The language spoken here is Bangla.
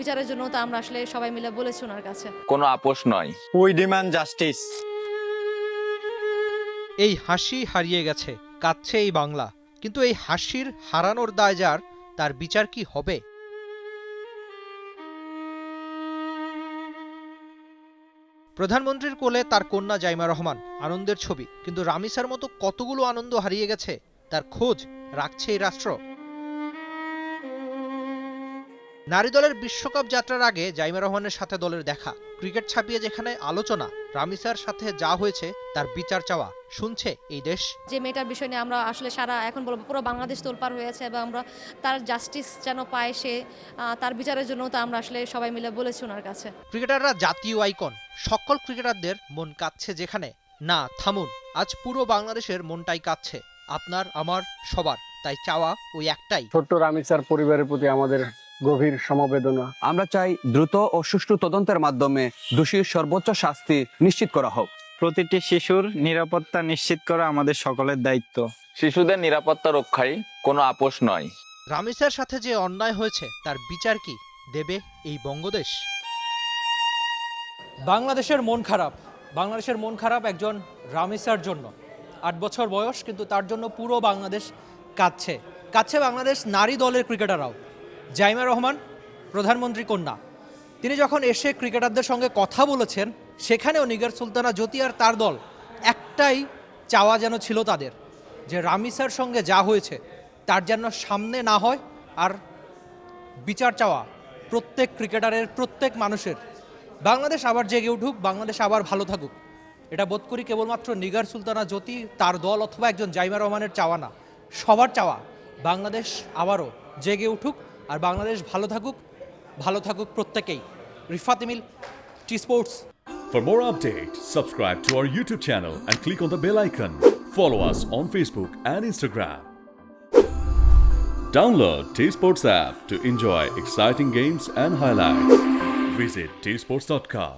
বিচারের জন্য তো আমরা আসলে সবাই মিলে বলেছি ওনার কাছে। কোনো আপোষ নয়। We demand justice. এই হাসি হারিয়ে গেছে, কাঁদছে এই বাংলা। কিন্তু এই হাসির হারানোর দায় যার, তার বিচার কি হবে? প্রধানমন্ত্রীর কোলে তার কন্যা জাইমা রহমান, আনন্দের ছবি। কিন্তু রামিসার মতো কতগুলো আনন্দ হারিয়ে গেছে, তার খোঁজ রাখছে এই রাষ্ট্র। নারী দলের বিশ্বকাপ যাত্রার আগে জাইমা রহমানের সাথে দলের দেখা, ক্রিকেট ছাপিয়ে যেখানে আলোচনা, রামিসার সাথে যা হয়েছে তার বিচার চাওয়া শুনছে এই দেশ। যে মেয়েটার বিষয় নিয়ে আমরা আসলে সারা এখন বলবো পুরো বাংলাদেশ তোলপাড় হয়েছে এবং আমরা তার জাস্টিস যেন পায়, সে তার বিচারের জন্য তো আমরা আসলে সবাই মিলে বলেছি ওনার কাছে। ক্রিকেটাররা জাতীয় আইকন, সকল ক্রিকেটারদের মন কাঁদছে যেখানে। না থামুন, আজ পুরো বাংলাদেশের মনটাই কাঁদছে, আপনার আমার সবার। তাই চাওয়া ওই একটাই, ছোট্ট রামিসার পরিবারের প্রতি আমাদের গভীর সমবেদনা। আমরা চাই দ্রুত ও সুষ্ঠু তদন্তের মাধ্যমে দোষীর সর্বোচ্চ শাস্তি নিশ্চিত করা হোক। প্রতিটি শিশুর নিরাপত্তা নিশ্চিত করা আমাদের সকলের দায়িত্ব। শিশুদের নিরাপত্তা রক্ষায় কোনো আপোষ নয়। রামিসার সাথে যে অন্যায় হয়েছে তার বিচার কি দেবে এই বঙ্গদেশ? বাংলাদেশের মন খারাপ, বাংলাদেশের মন খারাপ একজন রামিসার জন্য। 8 বছর বয়স, কিন্তু তার জন্য পুরো বাংলাদেশ কাঁদছে। কাঁদছে বাংলাদেশ নারী দলের ক্রিকেটাররাও। জাইমা রহমান, প্রধানমন্ত্রী কন্যা, তিনি যখন এসে ক্রিকেটারদের সঙ্গে কথা বলেছেন, সেখানেও নিগার সুলতানা জ্যোতি আর তার দল একটাই চাওয়া যেন ছিল তাদের, যে রামিসার সঙ্গে যা হয়েছে তার যেন সামনে না হয়। আর বিচার চাওয়া প্রত্যেক ক্রিকেটারের, প্রত্যেক মানুষের। বাংলাদেশ আবার জেগে উঠুক, বাংলাদেশ আবার ভালো থাকুক। এটা বোধ করি কেবলমাত্র নিগার সুলতানা জ্যোতি, তার দল অথবা একজন জাইমা রহমানের চাওয়া না, সবার চাওয়া বাংলাদেশ আবারও জেগে উঠুক আর বাংলাদেশ ভালো থাকুক প্রত্যেকেই। Rifat Emil, T sports. For more updates, subscribe to our YouTube channel and click on the bell icon. Follow us on Facebook and Instagram. Download T Sports app to enjoy exciting games and highlights. Visit tsports.com.